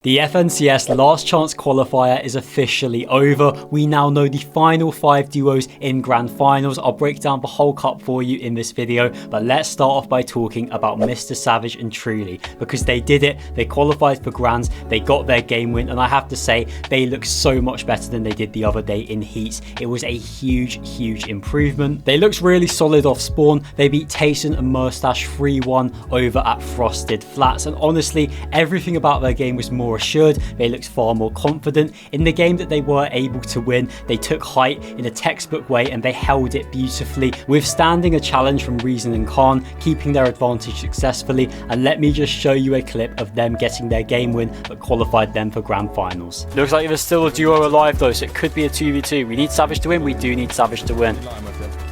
The FNCS Last Chance Qualifier is officially over. We now know the final 5 duos in Grand Finals. I'll break down the whole cup for you in this video, but let's start off by talking about MrSavage and Trooly, because they did it. They qualified for Grands, they got their game win, and I have to say, they look so much better than they did the other day in Heats. It was a huge improvement. They looked really solid off spawn. They beat Tayson and Murstache 3-1 over at Frosted Flats, and honestly, everything about their game was more assured. They looked far more confident. In the game that they were able to win, they took height in a textbook way and they held it beautifully, withstanding a challenge from Reason and Khan, keeping their advantage successfully. And let me just show you a clip of them getting their game win that qualified them for Grand Finals. Looks like there's still a duo alive though, so it could be a 2v2. We need Savage to win. We do need Savage to win.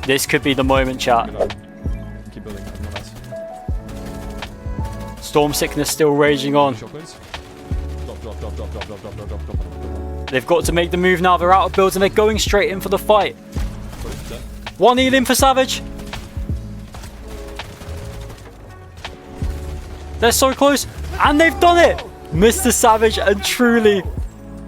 This could be the moment, chat. Storm sickness still raging on. They've got to make the move now. They're out of builds and they're going straight in for the fight. One heal in for Savage. They're so close and they've done it. MrSavage and Trooly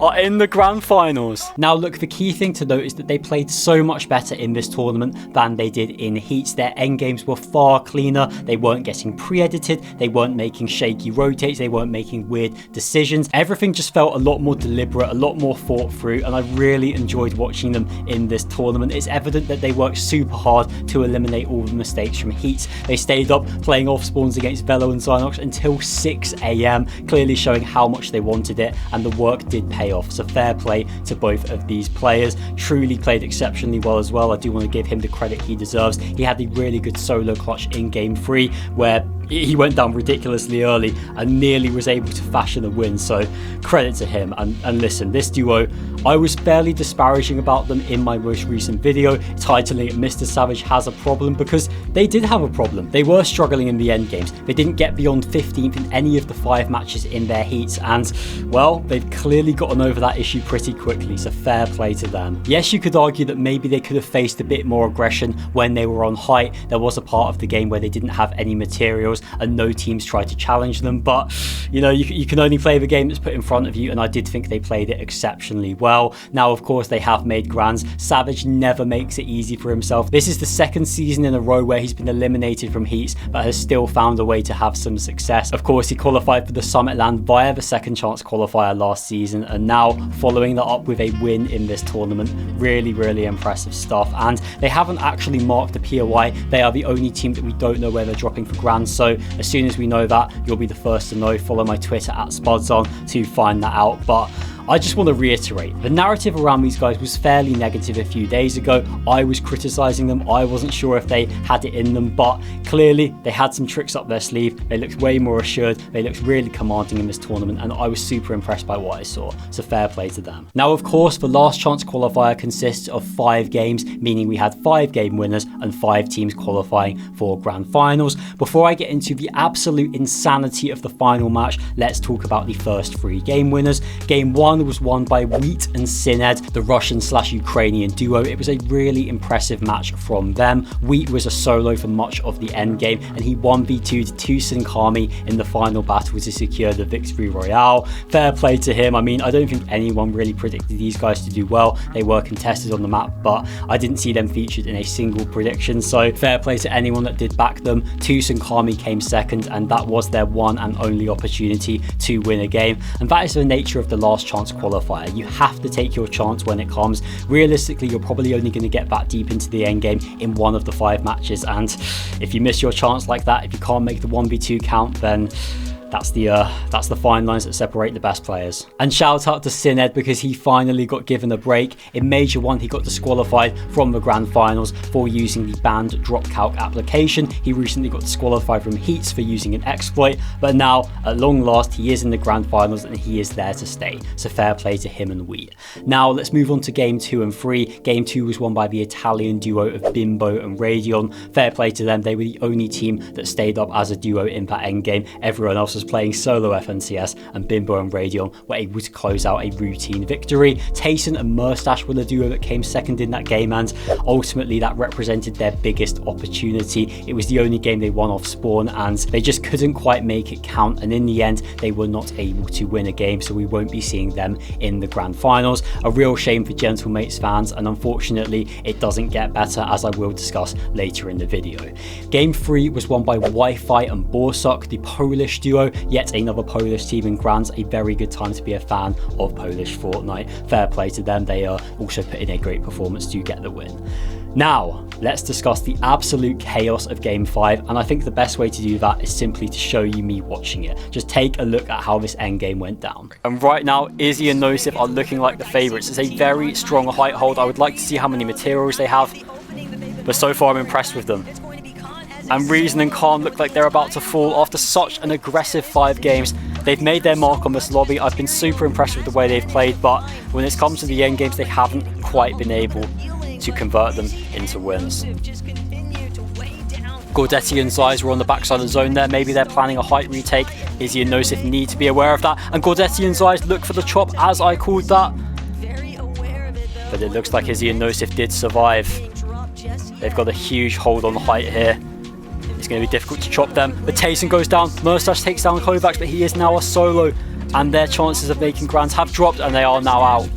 are in the Grand Finals. Now look, the key thing to note is that they played so much better in this tournament than they did in Heats. Their endgames were far cleaner. They weren't getting pre-edited. They weren't making shaky rotates. They weren't making weird decisions. Everything just felt a lot more deliberate, a lot more thought through, and I really enjoyed watching them in this tournament. It's evident that they worked super hard to eliminate all the mistakes from Heats. They stayed up playing off spawns against Velo and Zynox until 6 AM, clearly showing how much they wanted it, and the work did pay off. So fair play to both of these players. Trooly played exceptionally well as well. I do want to give him the credit he deserves. He had a really good solo clutch in game 3 where he went down ridiculously early and nearly was able to fashion a win, so credit to him. And listen, this duo, I was fairly disparaging about them in my most recent video, titling it MrSavage Has a Problem, because they did have a problem. They were struggling in the end games. They didn't get beyond 15th in any of the 5 matches in their Heats, and well, they've clearly gotten over that issue pretty quickly, so fair play to them. Yes, you could argue that maybe they could have faced a bit more aggression when they were on height. There was a part of the game where they didn't have any materials and no teams tried to challenge them, but you know, you can only play the game that's put in front of you, and I did think they played it exceptionally well. Now of course they have made Grands. Savage never makes it easy for himself. This is the 2nd season in a row where he's been eliminated from Heats but has still found a way to have some success. Of course, he qualified for the Summitland via the second chance qualifier last season, and now following that up with a win in this tournament. Really impressive stuff. And they haven't actually marked the POI. They are the only team that we don't know where they're dropping for Grands, so as soon as we know that, you'll be the first to know. Follow my Twitter at SpudsOn to find that out. But I just want to reiterate, the narrative around these guys was fairly negative a few days ago. I was criticizing them. I wasn't sure if they had it in them, but clearly they had some tricks up their sleeve. They looked way more assured. They looked really commanding in this tournament, and I was super impressed by what I saw. So fair play to them. Now, of course, the last chance qualifier consists of 5 games, meaning we had 5 game winners and 5 teams qualifying for Grand Finals. Before I get into the absolute insanity of the final match, let's talk about the first 3 game winners. Game 1 was won by Wheat and Sined, the Russian/Ukrainian duo. It was a really impressive match from them. Wheat was a solo for much of the end game, and he 1v2'd Tayson Kami in the final battle to secure the victory royale. Fair play to him. I mean, I don't think anyone really predicted these guys to do well. They were contested on the map, but I didn't see them featured in a single prediction, so fair play to anyone that did back them. Tayson Kami came second, and that was their one and only opportunity to win a game, and that is the nature of the last chance qualifier. You have to take your chance when it comes. Realistically, you're probably only going to get that deep into the end game in one of the 5 matches, and if you miss your chance like that, if you can't make the 1v2 count, then that's the fine lines that separate the best players. And shout out to Sined, because he finally got given a break. In Major 1, he got disqualified from the Grand Finals for using the banned drop calc application. He recently got disqualified from Heats for using an exploit, but now at long last he is in the Grand Finals and he is there to stay. So fair play to him and Wheat. Now let's move on to game 2 and 3. Game 2 was won by the Italian duo of Bimbo and Radion. Fair play to them. They were the only team that stayed up as a duo in that endgame. Everyone else was was playing solo FNCS, and Bimbo and Radeon were able to close out a routine victory. Tayson and MrSavage were the duo that came second in that game, and ultimately that represented their biggest opportunity. It was the only game they won off spawn, and they just couldn't quite make it count, and in the end they were not able to win a game, so we won't be seeing them in the grand finals. A real shame for Gentlemates fans, and unfortunately it doesn't get better, as I will discuss later in the video. Game 3 was won by Wi-Fi and Borsuk, the Polish duo, yet another Polish team in grands. A very good time to be a fan of Polish Fortnite. Fair play to them, they also put in a great performance to get the win. Now, let's discuss the absolute chaos of Game 5, and I think the best way to do that is simply to show you me watching it. Just take a look at how this endgame went down. And right now, Izzy and Nosif are looking like the favourites. It's a very strong height hold. I would like to see how many materials they have, but so far I'm impressed with them. And Reason and Khan look like they're about to fall after such an aggressive 5 games. They've made their mark on this lobby. I've been super impressed with the way they've played, but when it's come to the end games, they haven't quite been able to convert them into wins. Gordetti and Zeiss were on the backside of the zone there. Maybe they're planning a height retake. Izzy and Nosif need to be aware of that. And Gordetti and Zeiss look for the chop, as I called that. But it looks like Izzy and Nosif did survive. They've got a huge hold on the height here. It's going to be difficult to chop them. But Tayson goes down. MrSavage takes down Kovacs, but he is now a solo. And their chances of making grands have dropped, and they are now out.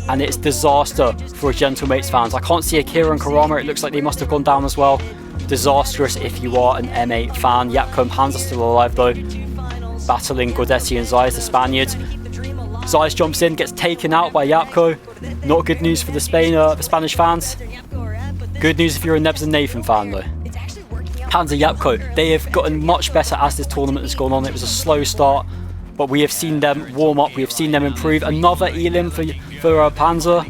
And it's disaster for Gentlemates fans. I can't see Akira and Karama. It looks like they must have gone down as well. Disastrous if you are an M8 fan. Yapko and Pan's are still alive though. Battling Gordetti and Zeiss, the Spaniards. Zeiss jumps in, gets taken out by Yapko. Not good news for the Spanish fans. Good news if you're a Nebs and Nathan fan though. Panzer Yapko, they have gotten much better as this tournament has gone on. It was a slow start, but we have seen them warm up, we have seen them improve. Another elim for Panzer.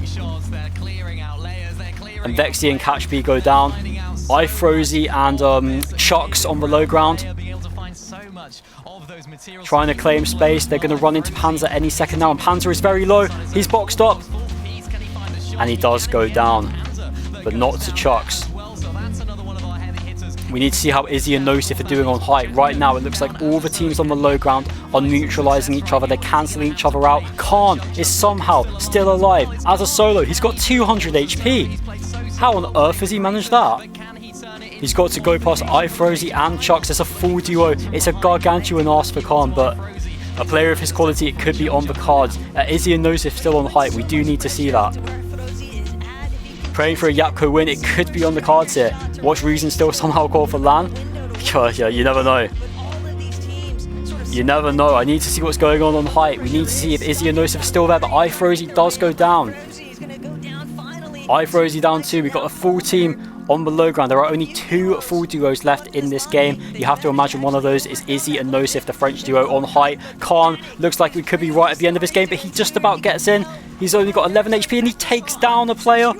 And Vexy and Catchbee go down. iFrozy and Chucks on the low ground. Trying to claim space, they're going to run into Panzer any second now, and Panzer is very low, he's boxed up. And he does go down, but not to Chucks. We need to see how Izzy and Nosif are doing on height. Right now, it looks like all the teams on the low ground are neutralizing each other. They're cancelling each other out. Khan is somehow still alive as a solo. He's got 200 HP. How on earth has he managed that? He's got to go past iFrozy and Chucks. It's a full duo. It's a gargantuan ask for Khan, but a player of his quality, it could be on the cards. Izzy and Nosif still on height. We do need to see that. Praying for a Yapko win, it could be on the cards here. Watch Reason still somehow call for LAN. Yeah, you never know. You never know. I need to see what's going on height. We need to see if Izzy and Nosif are still there, but iFrozy does go down. iFrozy down too. We've got a full team on the low ground. There are only 2 full duos left in this game. You have to imagine one of those is Izzy and Nosif, the French duo on height. Khan looks like we could be right at the end of this game, but he just about gets in. He's only got 11 HP and he takes down a player.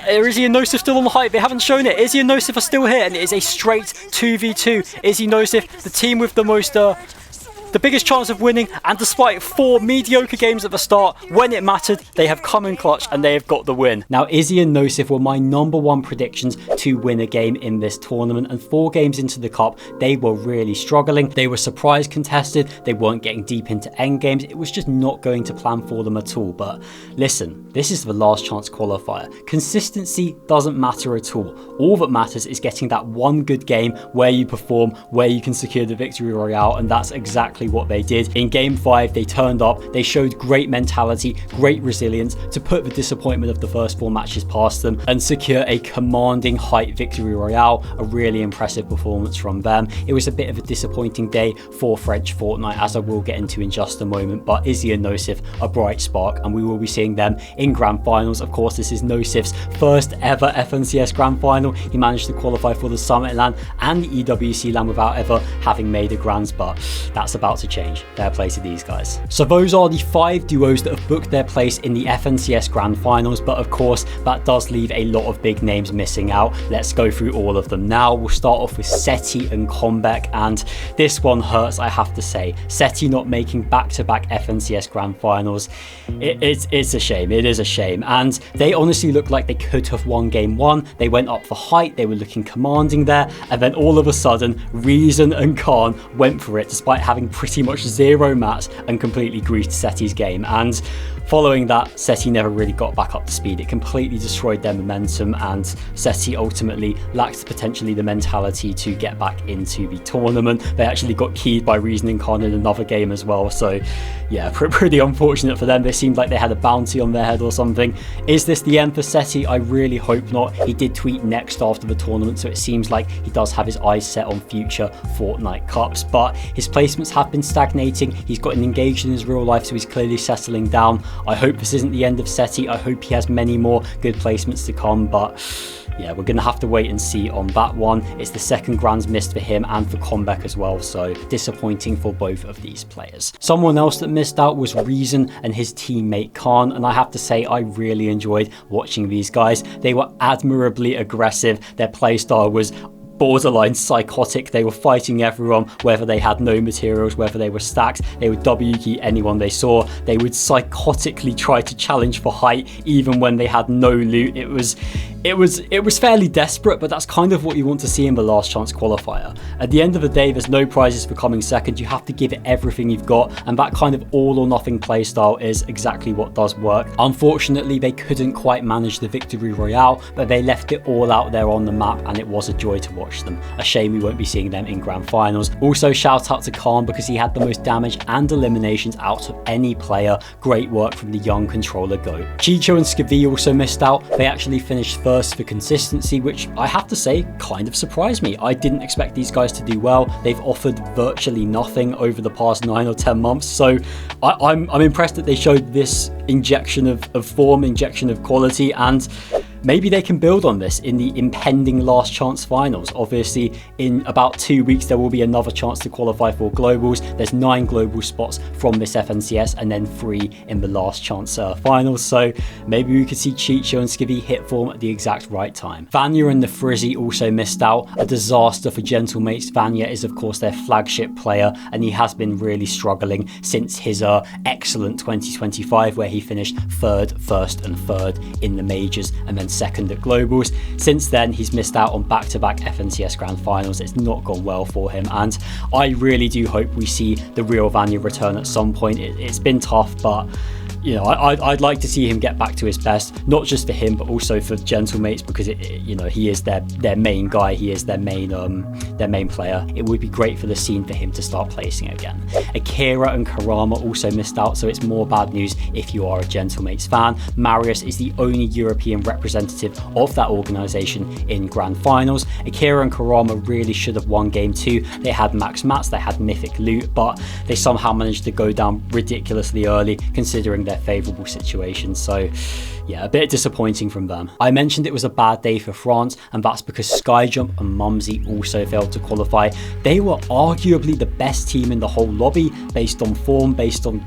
Izzy and Nosif still on the height. They haven't shown it. Izzy and Nosif are still here, and it is a straight 2v2. Izzy Nosif, the team with the biggest chance of winning, and despite 4 mediocre games at the start, when it mattered, they have come in clutch and they have got the win. Now, Izzy and Nosif were my #1 predictions to win a game in this tournament, and 4 games into the cup, they were really struggling. They were surprise contested, they weren't getting deep into end games, it was just not going to plan for them at all. But listen, this is the last chance qualifier. Consistency doesn't matter at all. All that matters is getting that one good game where you perform, where you can secure the victory royale, and that's exactly what they did. In game 5, they turned up, they showed great mentality, great resilience to put the disappointment of the first 4 matches past them and secure a commanding height victory royale. A really impressive performance from them. It was a bit of a disappointing day for French Fortnite, as I will get into in just a moment, but Izzy and Nosif a bright spark, and we will be seeing them in grand finals. Of course, this is Nosif's first ever FNCS grand final. He managed to qualify for the Summit LAN and the EWC LAN without ever having made a grands, but that's about about to change. Fair play to these guys. So those are the 5 duos that have booked their place in the FNCS Grand Finals, but of course that does leave a lot of big names missing out. Let's go through all of them now. We'll start off with Seti and Comeback, and this one hurts, I have to say. Seti not making back-to-back FNCS Grand Finals, it's a shame. It is a shame, and they honestly look like they could have won game 1. They went up for height, they were looking commanding there, and then all of a sudden Reason and Khan went for it despite having pretty much 0 mats and completely greased Seti's game. And following that, Seti never really got back up to speed. It completely destroyed their momentum, and Seti ultimately lacked potentially the mentality to get back into the tournament. They actually got keyed by Reason and Khan in another game as well, so yeah, pretty unfortunate for them. They seemed like they had a bounty on their head or something. Is this the end for Seti? I really hope not. He did tweet next after the tournament, so it seems like he does have his eyes set on future Fortnite Cups, but his placements have been stagnating. He's gotten engaged in his real life, so he's clearly settling down. I hope this isn't the end of Seti. I hope he has many more good placements to come, but yeah, we're going to have to wait and see on that one. It's the second Grands missed for him and for Comeback as well, so disappointing for both of these players. Someone else that missed out was Reason and his teammate Khan, and I have to say I really enjoyed watching these guys. They were admirably aggressive. Their playstyle was borderline psychotic. They were fighting everyone, whether they had no materials, whether they were stacked. They would W-key anyone they saw. They would psychotically try to challenge for height even when they had no loot. It was fairly desperate, but that's kind of what you want to see in the last chance qualifier. At the end of the day, there's no prizes for coming second. You have to give it everything you've got, and that kind of all or nothing playstyle is exactly what does work. Unfortunately, they couldn't quite manage the victory royale, but they left it all out there on the map, and it was a joy to watch them. A shame we won't be seeing them in Grand Finals. Also, shout out to Khan because he had the most damage and eliminations out of any player. Great work from the young controller GOAT. Chicho and Skavi also missed out. They actually finished first for consistency, which I have to say kind of surprised me. I didn't expect these guys to do well. They've offered virtually nothing over the past 9 or 10 months, so I'm impressed that they showed this injection of form, injection of quality, and maybe they can build on this in the impending last chance finals. Obviously, in about 2 weeks, there will be another chance to qualify for globals. There's 9 global spots from this FNCS and then 3 in the last chance finals. So maybe we could see Chicho and Skivvy hit form at the exact right time. Vanya and the Frizzy also missed out. A disaster for Gentlemates. Vanya is of course their flagship player, and he has been really struggling since his excellent 2025, where he finished 3rd, 1st and 3rd in the majors and then 2nd at globals. Since then, he's missed out on back-to-back FNCS Grand Finals. It's not gone well for him, and I really do hope we see the real Vanya return at some point. It's been tough, but you know, I'd like to see him get back to his best, not just for him, but also for Gentlemates, because you know, he is their main guy. He is their main player. It would be great for the scene for him to start placing again. Akira and Karama also missed out, so it's more bad news if you are a Gentlemates fan. Marius is the only European representative of that organization in Grand Finals. Akira and Karama really should have won game 2. They had max mats, they had mythic loot, but they somehow managed to go down ridiculously early considering their favourable situation. So yeah, a bit disappointing from them. I mentioned it was a bad day for France, and that's because Skyjump and Mumsy also failed to qualify. They were arguably the best team in the whole lobby based on form, based on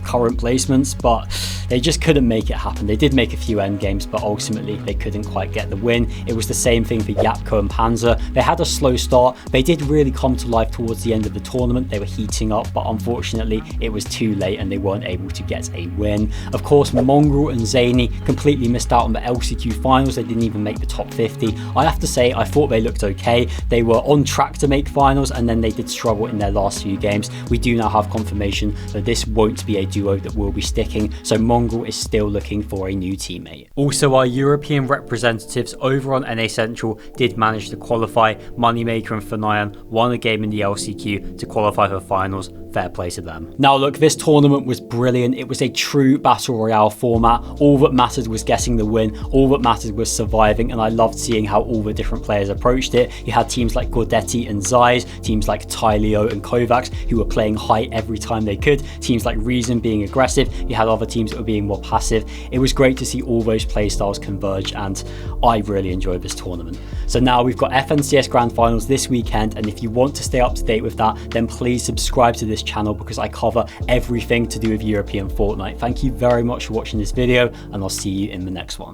current placements, but they just couldn't make it happen. They did make a few end games, but ultimately they couldn't quite get the win. It was the same thing for Yapko and Panzer. They had a slow start. They did really come to life towards the end of the tournament. They were heating up, but unfortunately it was too late and they weren't able to get a win. Of course, Mongrel and Zany completely missed out on the LCQ finals. They didn't even make the top 50. I have to say, I thought they looked okay. They were on track to make finals, and then they did struggle in their last few games. We do now have confirmation that this won't be a duo that will be sticking, so Mongrel is still looking for a new teammate. Also, our European representatives over on NA Central did manage to qualify. Moneymaker and Fanayan won a game in the LCQ to qualify for finals. Fair play to them. Now look, this tournament was brilliant. It was a true battle royale format. All that mattered was getting the win. All that mattered was surviving, and I loved seeing how all the different players approached it. You had teams like Gordetti and Zeiss, teams like Tyleo and Kovacs who were playing high every time they could, teams like Reason being aggressive. You had other teams that were being more passive. It was great to see all those playstyles converge, and I really enjoyed this tournament. So now we've got FNCS Grand Finals this weekend, and if you want to stay up to date with that, then please subscribe to this channel because I cover everything to do with European Fortnite. Thank you very much for watching this video, and I'll see you in the next one.